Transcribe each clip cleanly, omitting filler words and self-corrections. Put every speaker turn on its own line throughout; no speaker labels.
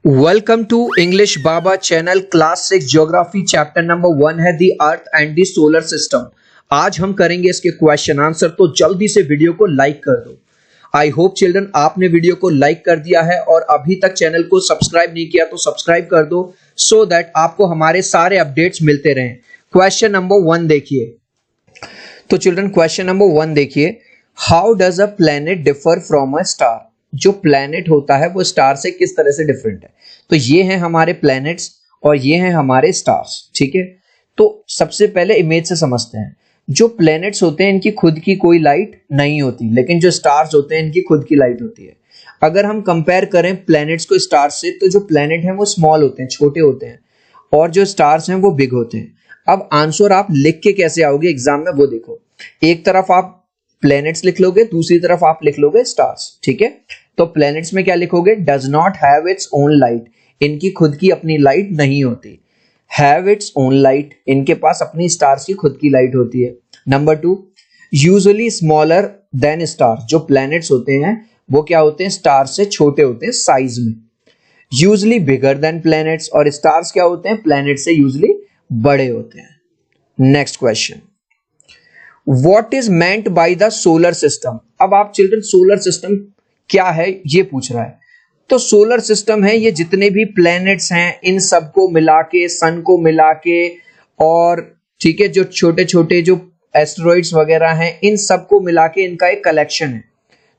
Welcome to English Baba channel class 6 geography chapter number 1 है the earth and the solar system. आज हम करेंगे इसके क्वेश्चन आंसर, तो जल्दी से वीडियो को लाइक कर दो। आई होप चिल्ड्रन आपने वीडियो को लाइक कर दिया है और अभी तक चैनल को सब्सक्राइब नहीं किया तो सब्सक्राइब कर दो सो दैट आपको हमारे सारे अपडेट्स मिलते रहें। क्वेश्चन नंबर 1 देखिए। तो चिल्ड्रन क्वेश्चन नंबर 1 देखिए, how does a planet differ from a star. जो प्लैनेट होता है वो स्टार से किस तरह से डिफरेंट है। तो ये हैं हमारे प्लैनेट्स और ये हैं हमारे स्टार्स, ठीक है। तो सबसे पहले इमेज से समझते हैं। जो प्लैनेट्स होते हैं इनकी खुद की कोई लाइट नहीं होती, लेकिन जो स्टार्स होते हैं इनकी खुद की लाइट होती है। अगर हम कंपेयर करें प्लैनेट्स को स्टार से, तो जो प्लैनेट हैं वो स्मॉल होते हैं, छोटे होते हैं, और जो स्टार्स हैं वो बिग होते हैं। अब आंसर आप लिख के कैसे आओगे एग्जाम में वो देखो। एक तरफ आप प्लैनेट्स लिख लोगे, दूसरी तरफ आप लिख लोगे स्टार्स, ठीक है। तो प्लैनेट्स में क्या लिखोगे, does not have its own light, इनकी खुद की अपनी लाइट नहीं होती। हैव इट्स ओन लाइट, इनके पास अपनी स्टार्स की खुद की लाइट होती है। Number 2, usually smaller than star, जो प्लैनेट्स होते हैं वो क्या होते हैं, स्टार से छोटे होते हैं साइज में। यूजुअली बिगर देन प्लैनेट्स, और स्टार्स क्या होते हैं, प्लैनेट से यूजुअली बड़े होते हैं। Next question, what is meant by the solar system. अब आप चिल्ड्रन सोलर सिस्टम क्या है ये पूछ रहा है। तो सोलर सिस्टम है ये जितने भी प्लैनेट्स हैं इन सबको मिला के, सन को मिला के, और ठीक है जो छोटे छोटे जो एस्टेरॉइड्स वगैरह हैं इन सबको मिला के इनका एक कलेक्शन है।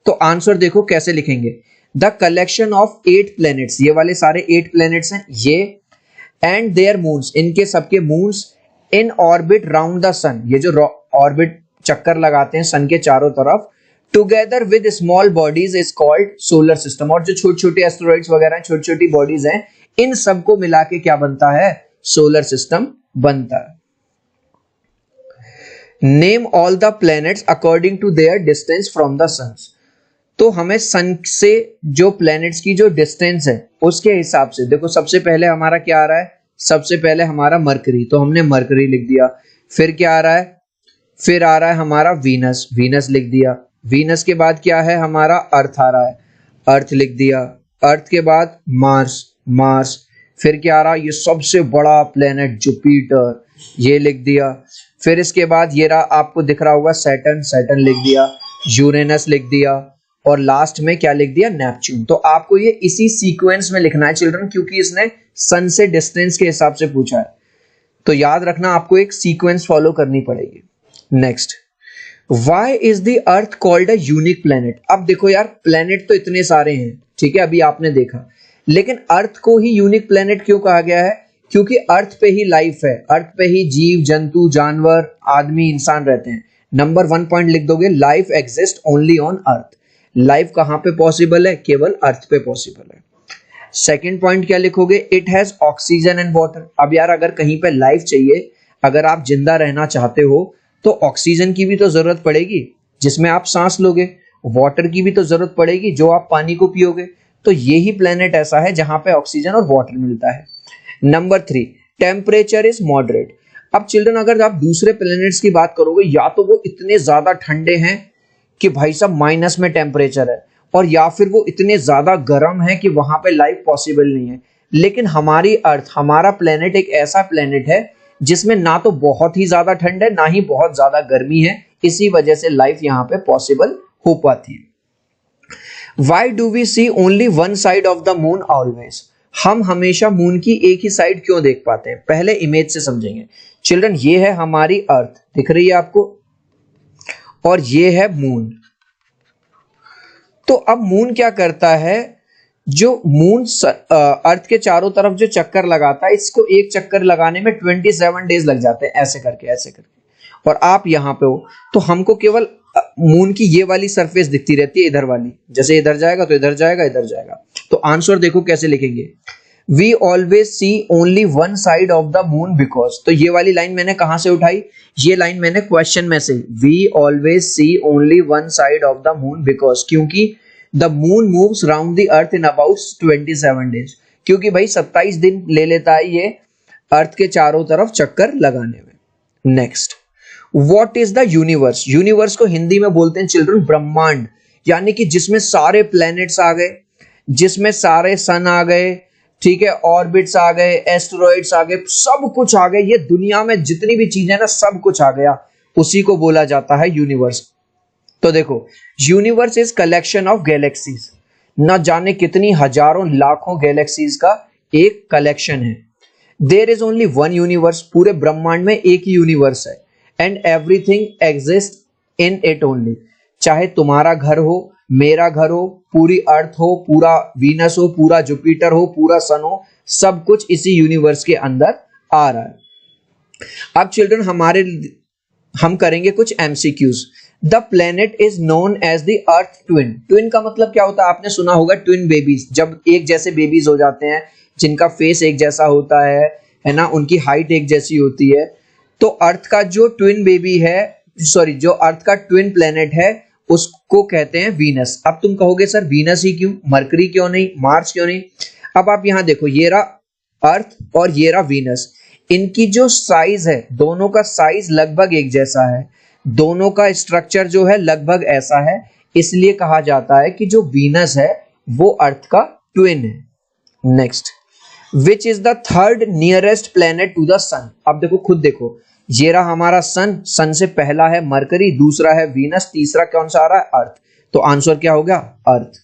तो आंसर देखो कैसे लिखेंगे, द कलेक्शन ऑफ 8 प्लैनेट्स, ये वाले सारे 8 प्लैनेट्स हैं ये, एंड देयर मून्स, इनके सबके moons, in orbit round the sun, ये जो ऑर्बिट चक्कर लगाते हैं सन के चारों तरफ, together with small bodies is called solar system. और जो छोटे छोटे एस्टेरॉइड्स वगैरह छोटी छोटी बॉडीज हैं इन सबको मिला के क्या बनता है, सोलर सिस्टम बनता है। Name all the planets according to their distance from the sun. तो हमें सन से जो प्लैनेट्स की जो डिस्टेंस है उसके हिसाब से देखो, सबसे पहले हमारा क्या आ रहा है, सबसे पहले हमारा मरकरी, तो हमने मरकरी लिख दिया। फिर क्या आ रहा है, फिर आ रहा है हमारा वीनस, वीनस लिख दिया। वीनस के बाद क्या है हमारा अर्थ आ रहा है, अर्थ लिख दिया। अर्थ के बाद मार्स, मार्स। फिर क्या आ रहा है, ये सबसे बड़ा प्लेनेट जुपिटर, ये लिख दिया। फिर इसके बाद ये रहा, आपको दिख रहा होगा सैटर्न, सैटर्न लिख दिया। यूरेनस लिख दिया, और लास्ट में क्या लिख दिया, नेपच्यून। तो आपको ये इसी सीक्वेंस में लिखना है चिल्ड्रन, क्योंकि इसने सन से डिस्टेंस के हिसाब से पूछा है। तो याद रखना आपको एक सीक्वेंस फॉलो करनी पड़ेगी। Next, Why is the earth called a unique planet. अब देखो यार, प्लेनेट तो इतने सारे हैं, ठीक है, अभी आपने देखा, लेकिन अर्थ को ही यूनिक प्लेनेट क्यों कहा गया है, क्योंकि अर्थ पे ही लाइफ है, अर्थ पे ही जीव जंतु जानवर आदमी इंसान रहते हैं। नंबर 1 पॉइंट लिख दोगे, life exist only on earth. Life कहां पे पॉसिबल है, केवल अर्थ पे पॉसिबल है। सेकेंड पॉइंट क्या लिखोगे, it has oxygen and water. अब यार अगर कहीं पे लाइफ चाहिए, अगर आप जिंदा रहना चाहते हो तो ऑक्सीजन की भी तो जरूरत पड़ेगी जिसमें आप सांस लोगे, वाटर की भी तो जरूरत पड़ेगी जो आप पानी को पियोगे। तो यही प्लेनेट ऐसा है जहां पे ऑक्सीजन और वाटर मिलता है। Number 3, temperature is moderate. अब चिल्ड्रन अगर आप दूसरे प्लेनेट्स की बात करोगे, या तो वो इतने ज्यादा ठंडे हैं कि भाई साहब माइनस में टेम्परेचर है, और या फिर वो इतने ज्यादा गर्म है कि वहां पे लाइफ पॉसिबल नहीं है। लेकिन हमारी अर्थ, हमारा प्लेनेट एक ऐसा प्लेनेट है जिसमें ना तो बहुत ही ज्यादा ठंड है ना ही बहुत ज्यादा गर्मी है, इसी वजह से लाइफ यहां पे पॉसिबल हो पाती है। Why do we see only one side of the moon always? हम हमेशा मून की एक ही साइड क्यों देख पाते हैं, पहले इमेज से समझेंगे। चिल्ड्रन ये है हमारी अर्थ, दिख रही है आपको, और ये है मून। तो अब मून क्या करता है, जो मून अर्थ के चारों तरफ जो चक्कर लगाता है, इसको एक चक्कर लगाने में 27 डेज लग जाते हैं, ऐसे करके ऐसे करके। और आप यहां पे हो तो हमको केवल मून की ये वाली सरफेस दिखती रहती है, इधर वाली, जैसे इधर जाएगा तो इधर जाएगा, इधर जाएगा। तो आंसर देखो कैसे लिखेंगे, we always see only one side of the moon because. तो ये वाली लाइन मैंने कहां से उठाई, ये लाइन मैंने क्वेश्चन में से, we always see only one side of the moon because, क्योंकि the moon moves round the earth in about 27 days, क्योंकि भाई 27 दिन ले लेता है ये अर्थ के चारों तरफ चक्कर लगाने में। Next, what is the universe. Universe को हिंदी में बोलते हैं चिल्ड्रन ब्रह्मांड, यानी कि जिसमें सारे प्लैनेट्स आ गए, जिसमें सारे सन आ गए, ठीक है, ऑर्बिट्स आ गए, एस्टेरॉइड्स आ गए, सब कुछ आ गए, ये दुनिया में जितनी भी चीजें ना सब कुछ आ गया, उसी को बोला जाता है यूनिवर्स। तो देखो, universe is collection of galaxies, न जाने कितनी हजारों लाखों गैलेक्सीज का एक कलेक्शन है। There is only one universe, पूरे ब्रह्मांड में एक ही यूनिवर्स है, and everything exist in it only. चाहे तुम्हारा घर हो, मेरा घर हो, पूरी अर्थ हो, पूरा वीनस हो, पूरा जुपिटर हो, पूरा सन हो, सब कुछ इसी यूनिवर्स के अंदर आ रहा है। अब चिल्ड्रन हम करेंगे कुछ MCQs. The planet is known as the earth twin. Twin का मतलब क्या होता है? आपने सुना होगा ट्विन बेबीज, जब एक जैसे बेबीज हो जाते हैं, जिनका फेस एक जैसा होता है ना, उनकी हाइट एक जैसी होती है। तो अर्थ का जो ट्विन बेबी है, सॉरी, जो अर्थ का ट्विन प्लेनेट है, उसको कहते हैं वीनस। अब तुम कहोगे सर वीनस ही क्यों, मरकरी क्यों नहीं, मार्स क्यों नहीं? अब आप यहां देखो, ये रहा अर्थ और ये रहा वीनस, इनकी जो साइज है, दोनों का साइज लगभग एक जैसा है, दोनों का स्ट्रक्चर जो है लगभग ऐसा है, इसलिए कहा जाता है कि जो वीनस है वो अर्थ का ट्विन है। Next, which is the third nearest planet to the sun. अब देखो, खुद देखो, ये रहा हमारा सन, सन से पहला है मरकरी, दूसरा है वीनस, तीसरा कौन सा आ रहा है? अर्थ। तो आंसर क्या होगा? Earth.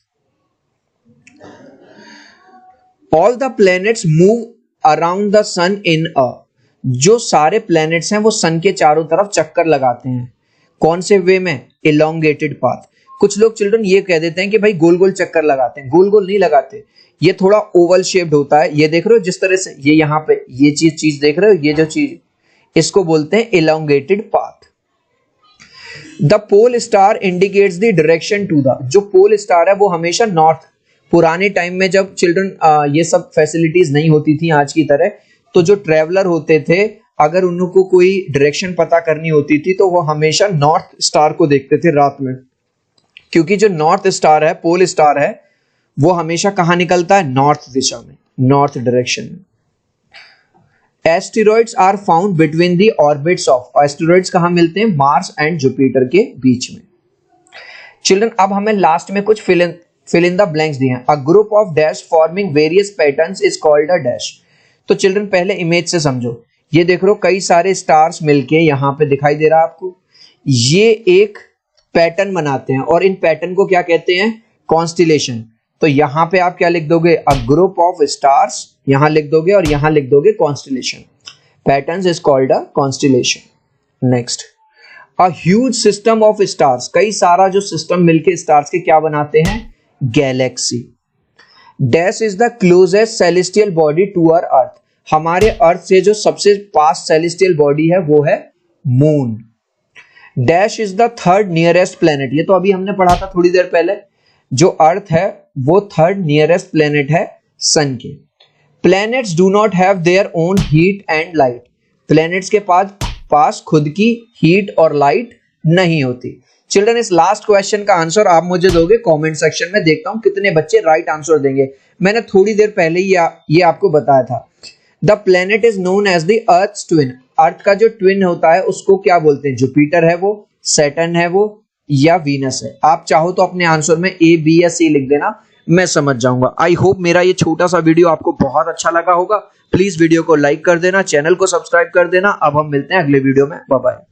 All the planets move around the sun in a, जो सारे प्लैनेट्स हैं वो सन के चारों तरफ चक्कर लगाते हैं। कौन से वे में? Elongated path. कुछ लोग चिल्ड्रन ये कह देते हैं कि भाई गोल गोल चक्कर लगाते हैं, गोल गोल नहीं लगाते, ये थोड़ा ओवल शेप्ड होता है। ये देख रहे हो जिस तरह से, ये यहाँ पे ये चीज देख रहे हो, ये जो चीज, इसको बोलते हैं elongated path. The pole star indicates the direction to the, जो पोल स्टार है वो हमेशा नॉर्थ। पुराने टाइम में जब चिल्ड्रन ये सब फैसिलिटीज नहीं होती थी आज की तरह, तो जो ट्रेवलर होते थे, अगर उनको कोई डायरेक्शन पता करनी होती थी तो वो हमेशा नॉर्थ स्टार को देखते थे रात में, क्योंकि जो नॉर्थ स्टार है, पोल स्टार है, वो हमेशा कहां निकलता है? नॉर्थ दिशा में, नॉर्थ डायरेक्शन में। Asteroids are found between the orbits of, asteroids कहां मिलते हैं? मार्स एंड जुपिटर के बीच में। चिल्ड्रन, अब हमें लास्ट में कुछ फिल इन द ब्लैंक्स दिए हैं। A group of dash forming various patterns is called a dash. तो चिल्ड्रन पहले इमेज से समझो, ये देख रहे हो कई सारे स्टार्स मिलके यहां पे दिखाई दे रहा है आपको, ये एक पैटर्न बनाते हैं, और इन पैटर्न को क्या कहते हैं? कॉन्स्टिलेशन। तो यहां पे आप क्या लिख दोगे? अ ग्रुप ऑफ स्टार्स, यहां लिख दोगे, और यहां लिख दोगे constellation. Patterns is called a constellation. Next, a huge system of stars, कई सारा जो सिस्टम मिलके स्टार्स के क्या बनाते हैं? Galaxy. Dash is the closest celestial body to our earth, हमारे अर्थ से जो सबसे पास सेलेस्टियल बॉडी है वो है moon. Dash is the third nearest planet, ये तो अभी हमने पढ़ा था थोड़ी देर पहले, जो अर्थ है वो थर्ड नियरेस्ट प्लेनेट है सन के। Planets do not have their own heat and light, planets के पास खुद की हीट और लाइट नहीं होती। चिल्ड्रन, इस लास्ट क्वेश्चन का आंसर आप मुझे दोगे कमेंट सेक्शन में, देखता हूं कितने बच्चे राइट आंसर देंगे। मैंने थोड़ी देर पहले ही ये आपको बताया था। The planet is known as the earth twin, earth का जो ट्विन होता है उसको क्या बोलते हैं? जुपिटर है वो, सैटर्न है वो, या वीनस है? आप चाहो तो अपने आंसर में ए, बी या सी लिख देना, मैं समझ जाऊंगा। आई होप मेरा ये छोटा सा वीडियो आपको बहुत अच्छा लगा होगा। प्लीज वीडियो को लाइक कर देना, चैनल को सब्सक्राइब कर देना। अब हम मिलते हैं अगले वीडियो में, बाय बाय।